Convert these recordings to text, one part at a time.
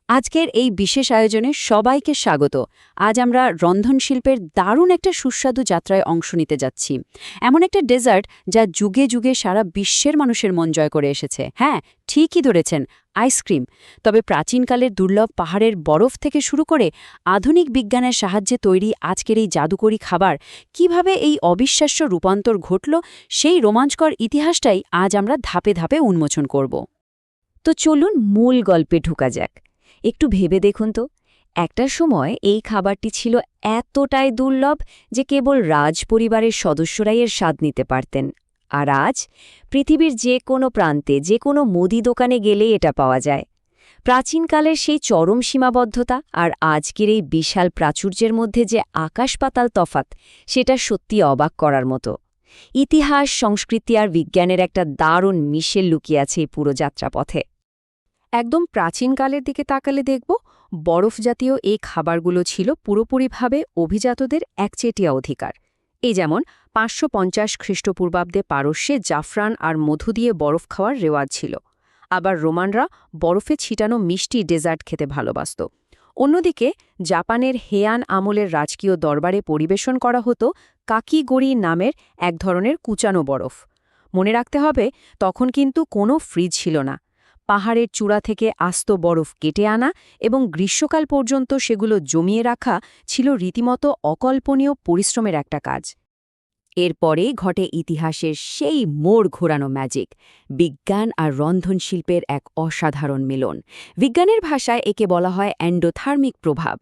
আজকের এই বিশেষ আয়োজনে সবাইকে স্বাগত। আজ আমরা রন্ধনশিল্পের দারুণ একটা সুস্বাদু যাত্রায় অংশ নিতে যাচ্ছি। এমন একটা ডেজার্ট যা যুগে যুগে সারা বিশ্বের মানুষের মন জয় করে এসেছে। হ্যাঁ, ঠিকই ধরেছেন, আইসক্রিম। তবে প্রাচীনকালের দুর্লভ পাহাড়ের বরফ থেকে শুরু করে আধুনিক বিজ্ঞানের সাহায্যে তৈরি আজকের এই জাদুকরী খাবার কিভাবে এই অবিশ্বাস্য রূপান্তর ঘটল, সেই রোমাঞ্চকর ইতিহাসটাই আজ আমরা ধাপে ধাপে উন্মোচন করব। তো চলুন মূল গল্পে ঢোকা যাক। একটু ভেবে দেখুন তো, একটা সময় এই খাবারটি ছিল এতটাই দুর্লভ যে কেবল রাজ পরিবারের সদস্যরাই এর স্বাদ নিতে পারতেন। আর আজ পৃথিবীর যে কোনো প্রান্তে যে কোনো মুদি দোকানে গেলেই এটা পাওয়া যায়। প্রাচীনকালের সেই চরম সীমাবদ্ধতা আর আজকের এই বিশাল প্রাচুর্যের মধ্যে যে আকাশ-পাতাল তফাৎ, সেটা সত্যি অবাক করার মতো। ইতিহাস, সংস্কৃতি আর বিজ্ঞানের একটা দারুণ মিশেল লুকিয়ে আছে এই পুরো যাত্রাপথে। একদম প্রাচীনকালের দিকে তাকালে দেখব বরফ জাতীয় এই খাবারগুলো ছিল পুরোপুরিভাবে অভিজাতদের একচেটিয়া অধিকার। এই যেমন ৫৫০ খ্রিস্টপূর্বাব্দে পারস্যে জাফরান আর মধু দিয়ে বরফ খাওয়ার রেওয়াজ ছিল। আবার রোমানরা বরফে ছিটানো মিষ্টি ডেজার্ট খেতে ভালোবাসত। অন্যদিকে জাপানের হেয়ান আমলের রাজকীয় দরবারে পরিবেশন করা হতো কাকিগোরি নামের এক ধরনের কুচানো বরফ। মনে রাখতে হবে, তখন কিন্তু কোনো ফ্রিজ ছিল না। পাহাড়ের চূড়া থেকে আস্ত বরফ কেটে আনা এবং গ্রীষ্মকাল পর্যন্ত সেগুলো জমিয়ে রাখা ছিল রীতিমতো অকল্পনীয় পরিশ্রমের একটা কাজ। এরপরেই ঘটে ইতিহাসের সেই মোড় ঘোরানো ম্যাজিক, বিজ্ঞান আর রন্ধনশিল্পের এক অসাধারণ মিলন। বিজ্ঞানের ভাষায় একে বলা হয় এন্ডোথার্মিক প্রভাব।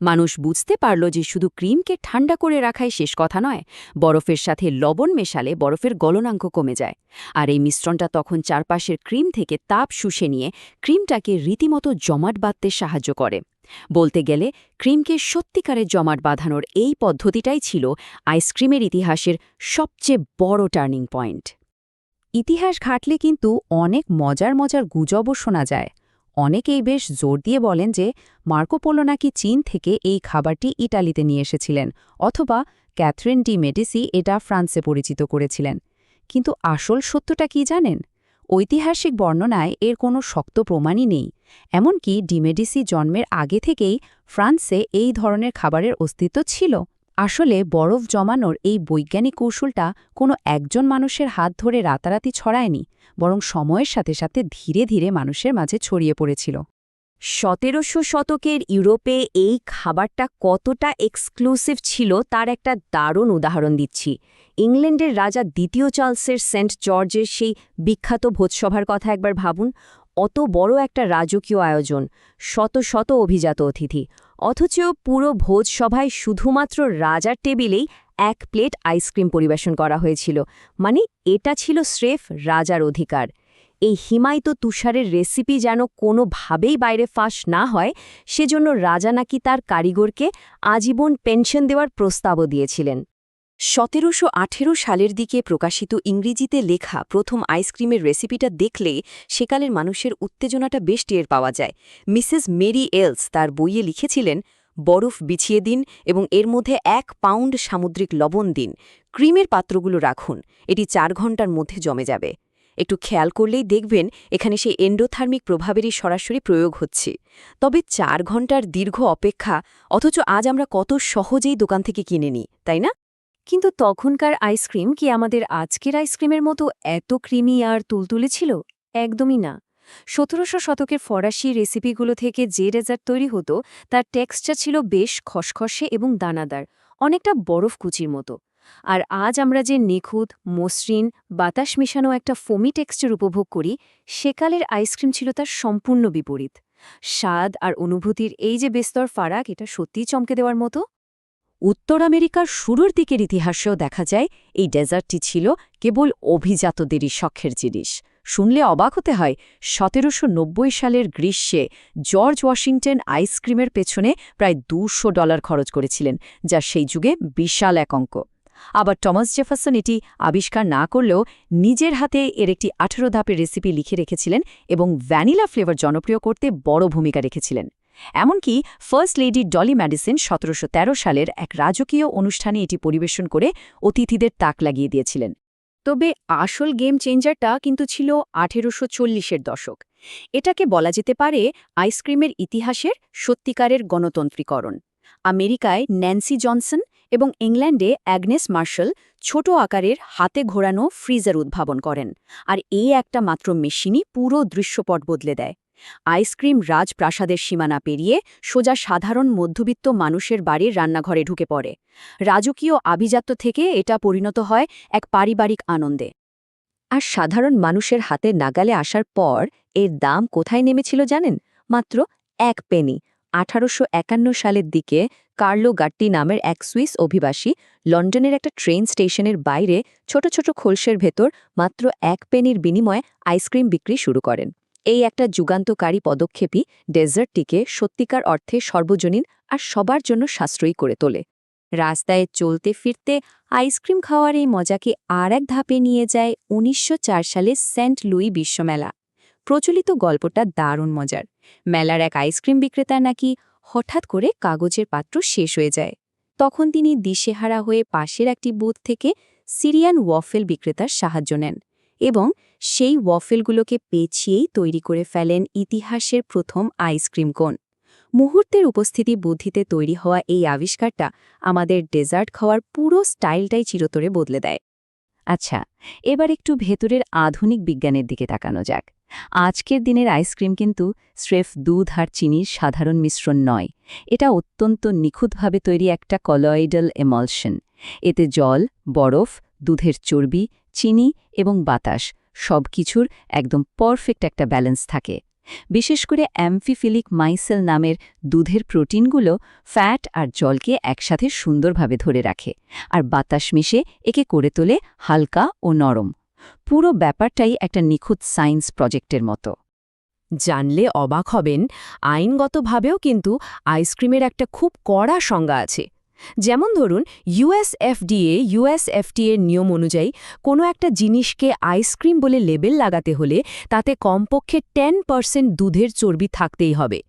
মানুষ বুঝতে পারল যে শুধু ক্রিমকে ঠান্ডা করে রাখাই শেষ কথা নয়, বরফের সাথে লবণ মেশালে বরফের গলনাঙ্ক কমে যায়। আর এই মিশ্রণটা তখন চারপাশের ক্রিম থেকে তাপ শুষে নিয়ে ক্রিমটাকে রীতিমতো জমাট বাঁধতে সাহায্য করে। বলতে গেলে ক্রিমকে সত্যিকারের জমাট বাঁধানোর এই পদ্ধতিটাই ছিল আইসক্রিমের ইতিহাসের সবচেয়ে বড় টার্নিং পয়েন্ট। ইতিহাস ঘাটলে কিন্তু অনেক মজার মজার গুজবও শোনা যায়। অনেকেই বেশ জোর দিয়ে বলেন যে মার্কো পোলো নাকি চীন থেকে এই খাবারটি ইটালিতে নিয়ে এসেছিলেন, অথবা ক্যাথরিন ডি মেডিসি এটা ফ্রান্সে পরিচিত করেছিলেন। কিন্তু আসল সত্যটা কি জানেন? ঐতিহাসিক বর্ণনায় এর কোনো শক্ত প্রমাণই নেই। এমনকি ডি মেডিসি জন্মের আগে থেকেই ফ্রান্সে এই ধরনের খাবারের অস্তিত্ব ছিল। আসলে বরফ জমানোর এই বৈজ্ঞানিক কৌশলটা কোনো একজন মানুষের হাত ধরে রাতারাতি ছড়ায়নি, বরং সময়ের সাথে সাথে ধীরে ধীরে মানুষের মাঝে ছড়িয়ে পড়েছিল। ১৭০০ শতকের ইউরোপে এই খাবারটা কতটা এক্সক্লুসিভ ছিল তার একটা দারুণ উদাহরণ দিচ্ছি। ইংল্যান্ডের রাজা দ্বিতীয় চার্লসের সেন্ট জর্জের সেই বিখ্যাত ভোজসভার কথা একবার ভাবুন। অত বড় একটা রাজকীয় আয়োজন, শত শত অভিজাত অতিথি, অথচ পুরো ভোজসভায় শুধুমাত্র রাজার টেবিলেই ১ প্লেট আইসক্রিম পরিবেশন করা হয়েছিল। মানে এটা ছিল স্রেফ রাজার অধিকার। এই হিমায়িত তুষারের রেসিপি যেন কোনোভাবেই বাইরে ফাঁস না হয়, সেজন্য রাজা নাকি তার কারিগরকে আজীবন পেনশন দেওয়ার প্রস্তাবও দিয়েছিলেন। ১৭১৮ সালের দিকে প্রকাশিত ইংরেজিতে লেখা প্রথম আইসক্রিমের রেসিপিটা দেখলে সেকালের মানুষের উত্তেজনাটা বেশ টের পাওয়া যায়। মিসেস মেরি এলস তার বইয়ে লিখেছিলেন, বরফ বিছিয়ে দিন এবং এর মধ্যে ১ পাউন্ড সামুদ্রিক লবণ দিন, ক্রিমের পাত্রগুলো রাখুন, এটি ৪ ঘন্টার মধ্যে জমে যাবে। একটু খেয়াল করলেই দেখবেন এখানে সেই এন্ডোথার্মিক প্রভাবেরই সরাসরি প্রয়োগ হচ্ছে। তবে ৪ ঘন্টার দীর্ঘ অপেক্ষা, অথচ আজ আমরা কত সহজেই দোকান থেকে কিনে নিই, তাই না? কিন্তু তখনকার আইসক্রিম কি আমাদের আজকের আইসক্রিমের মতো এত ক্রিমি আর তুলতুলে ছিল? একদমই না। ১৭০০ শতকের ফরাসি রেসিপিগুলো থেকে যে ডেজার্ট তৈরি হতো তার টেক্সচার ছিল বেশ খসখসে এবং দানাদার, অনেকটা বরফ কুচির মতো। আর আজ আমরা যে নিখুঁত, মসৃণ, বাতাস মেশানো একটা ফোমি টেক্সচার উপভোগ করি, সেকালের আইসক্রিম ছিল তার সম্পূর্ণ বিপরীত। স্বাদ আর অনুভূতির এই যে বিস্তর ফারাক, এটা সত্যিই চমকে দেওয়ার মতো। উত্তর আমেরিকার শুরুর দিকের ইতিহাসেও দেখা যায় এই ডেজার্টটি ছিল কেবল অভিজাতদেরই শখের জিনিস। শুনলে অবাক হতে হয়, ১৭৯০ সালের গ্রীষ্মে জর্জ ওয়াশিংটন আইসক্রিমের পেছনে প্রায় $২০০ খরচ করেছিলেন, যা সেই যুগে বিশাল এক অঙ্ক। আবার টমাস জেফারসন এটি আবিষ্কার না করলেও নিজের হাতে এর একটি ১৮ ধাপের রেসিপি লিখে রেখেছিলেন এবং ভ্যানিলা ফ্লেভার জনপ্রিয় করতে বড় ভূমিকা রেখেছিলেন। এমনকি ফার্স্ট লেডি ডলি ম্যাডিসন ১৭১৩ সালের এক রাজকীয় অনুষ্ঠানে এটি পরিবেশন করে অতিথিদের তাক লাগিয়ে দিয়েছিলেন। তবে আসল গেম চেঞ্জারটা কিন্তু ছিল ১৮৪০-এর দশক। এটাকে বলা যেতে পারে আইসক্রিমের ইতিহাসের সত্যিকারের গণতন্ত্রীকরণ। আমেরিকায় ন্যান্সি জনসন এবং ইংল্যান্ডে অ্যাগনেস মার্শাল ছোট আকারের হাতে ঘোরানো ফ্রিজার উদ্ভাবন করেন, আর এই একটা মাত্র মেশিনই পুরো দৃশ্যপট বদলে দেয়। আইসক্রিম রাজপ্রাসাদের সীমানা পেরিয়ে সোজা সাধারণ মধ্যবিত্ত মানুষের বাড়ির রান্নাঘরে ঢুকে পড়ে। রাজকীয় আভিজাত্য থেকে এটা পরিণত হয় এক পারিবারিক আনন্দে। আর সাধারণ মানুষের হাতে নাগালে আসার পর এর দাম কোথায় নেমেছিল জানেন? মাত্র 1 পেনি। 1851 সালের দিকে কার্লো গাট্টি নামের এক সুইস অভিবাসী লন্ডনের একটা ট্রেন স্টেশনের বাইরে ছোট ছোট খোলসের ভেতর মাত্র 1 পেনির বিনিময়ে আইসক্রিম বিক্রি শুরু করেন। এই একটা যুগান্তকারী পদক্ষেপই ডেজার্টটিকে সত্যিকার অর্থে সর্বজনীন আর সবার জন্য সাশ্রয়ী করে তোলে। রাস্তায় চলতে ফিরতে আইসক্রিম খাওয়ার এই মজাকে আর এক ধাপে নিয়ে যায় 1904 সালে সেন্ট লুই বিশ্বমেলা। প্রচলিত গল্পটা দারুণ মজার। মেলার এক আইসক্রিম বিক্রেতা নাকি হঠাৎ করে কাগজের পাত্র শেষ হয়ে যায়। তখন তিনি দিশেহারা হয়ে পাশের একটি বুথ থেকে সিরিয়ান ওয়াফেল বিক্রেতার সাহায্য নেন এবং সেই ওয়াফেলগুলোকে পেঁচিয়েই তৈরি করে ফেলেন ইতিহাসের প্রথম আইসক্রিম কোন। মুহূর্তের উপস্থিতি বুদ্ধিতে তৈরি হওয়া এই আবিষ্কারটা আমাদের ডেজার্ট খাওয়ার পুরো স্টাইলটাই চিরতরে বদলে দেয়। আচ্ছা, এবার একটু ভেতরের আধুনিক বিজ্ঞানের দিকে তাকানো যাক। আজকের দিনের আইসক্রিম কিন্তু স্রেফ দুধ আর চিনির সাধারণ মিশ্রণ নয়। এটা অত্যন্ত নিখুঁতভাবে তৈরি একটা কলয়েডাল এমলশন। এতে জল, বরফ, দুধের চর্বি, চিনি এবং বাতাস সবকিছুর একদম পারফেক্ট একটা ব্যালেন্স থাকে। বিশেষ করে অ্যামফিফিলিক মাইসেল নামের দুধের প্রোটিনগুলো ফ্যাট আর জলকে একসাথে সুন্দরভাবে ধরে রাখে, আর বাতাস মিশে একে করে তোলে হালকা ও নরম। পুরো ব্যাপারটাই একটা নিখুঁত সায়েন্স প্রজেক্টের মতো। জানলে অবাক হবেন, আইনগতভাবেও কিন্তু আইসক্রিমের একটা খুব কড়া সংজ্ঞা আছে। যেমন ধরুন, ইউএসএফডিএ নিয়ম অনুযায়ী কোনো একটা জিনিসকে আইসক্রিম বলে লেবেল লাগাতে হলে তাতে কমপক্ষে 10% দুধের চর্বি থাকতেই হবে।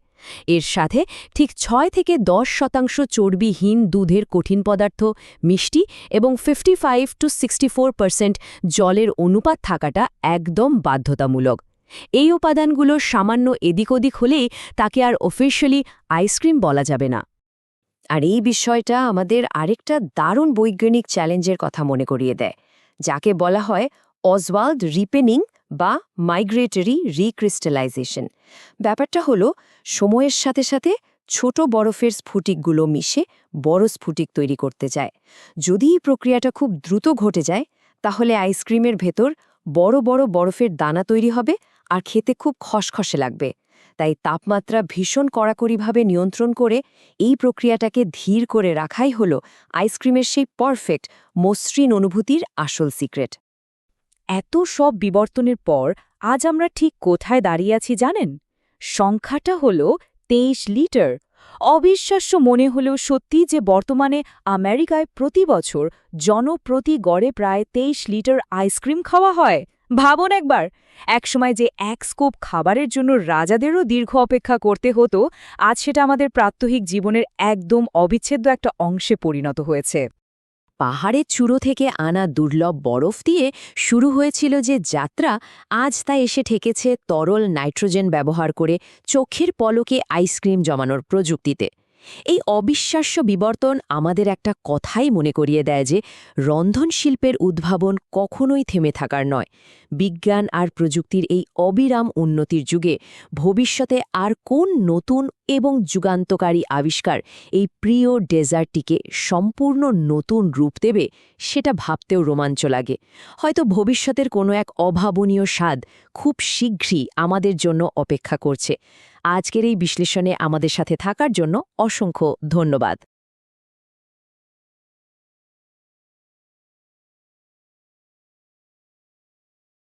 এর সাথে ঠিক 6 থেকে 10% চর্বিহীন দুধের কঠিন পদার্থ, মিষ্টি এবং 55 to 64% জলের অনুপাত থাকাটা একদম বাধ্যতামূলক। এই উপাদানগুলোর সামান্য এদিক ওদিক হলেই তাকে আর অফিশিয়ালি আইসক্রিম বলা যাবে না। আর এই বিষয়টা আমাদের আরেকটা দারুণ বৈজ্ঞানিক চ্যালেঞ্জের কথা মনে করিয়ে দেয়, যাকে বলা হয় অসওয়াল্ড রিপেনিং বা মাইগ্রেটরি রিক্রিস্টালাইজেশন। ব্যাপারটা হলো, সময়ের সাথে সাথে ছোট বরফের স্ফটিকগুলো মিশে বড় স্ফটিক তৈরি করতে যায়। যদি এই প্রক্রিয়াটা খুব দ্রুত ঘটে যায়, তাহলে আইসক্রিমের ভেতর বড় বড় বরফের দানা তৈরি হবে আর খেতে খুব খসখসে লাগবে। তাই তাপমাত্রা ভীষণ কড়াকড়িভাবে নিয়ন্ত্রণ করে এই প্রক্রিয়াটাকে ধীর করে রাখাই হলো আইসক্রিমের সেই পারফেক্ট মসৃণ অনুভূতির আসল সিক্রেট। এত সব বিবর্তনের পর আজ আমরা ঠিক কোথায় দাঁড়িয়ে আছি জানেন? সংখ্যাটা হল 23 লিটার। অবিশ্বাস্য মনে হলেও সত্যি যে বর্তমানে আমেরিকায় প্রতি বছর জনপ্রতি গড়ে প্রায় 23 লিটার আইসক্রিম খাওয়া হয়। ভাবুন একবার, একসময় যে এক স্কুপ খাবারের জন্য রাজাদেরও দীর্ঘ অপেক্ষা করতে হতো, আজ সেটা আমাদের প্রাত্যহিক জীবনের একদম অবিচ্ছেদ্য একটা অংশে পরিণত হয়েছে। পাহাড়ের চূড়ো থেকে আনা দুর্লভ বরফ দিয়ে শুরু হয়েছিল যে যাত্রা, আজ তা এসে ঠেকেছে তরল নাইট্রোজেন ব্যবহার করে চোখের পলকে আইসক্রিম জমানোর প্রযুক্তিতে। এই অবিশ্বাস্য বিবর্তন আমাদের একটা কথাই মনে করিয়ে দেয় যে রন্ধনশিল্পের উদ্ভাবন কখনোই থেমে থাকার নয়। বিজ্ঞান আর প্রযুক্তির এই অবিরাম উন্নতির যুগে ভবিষ্যতে আর কোন নতুন এবং যুগান্তকারী আবিষ্কার এই প্রিয় ডেজার্টটিকে সম্পূর্ণ নতুন রূপ দেবে, সেটা ভাবতেও রোমাঞ্চ লাগে। হয়তো ভবিষ্যতের কোনো এক অভাবনীয় স্বাদ খুব শীঘ্রই আমাদের জন্য অপেক্ষা করছে। আজকের এই বিশ্লেষণে আমাদের সাথে থাকার জন্য অসংখ্য ধন্যবাদ।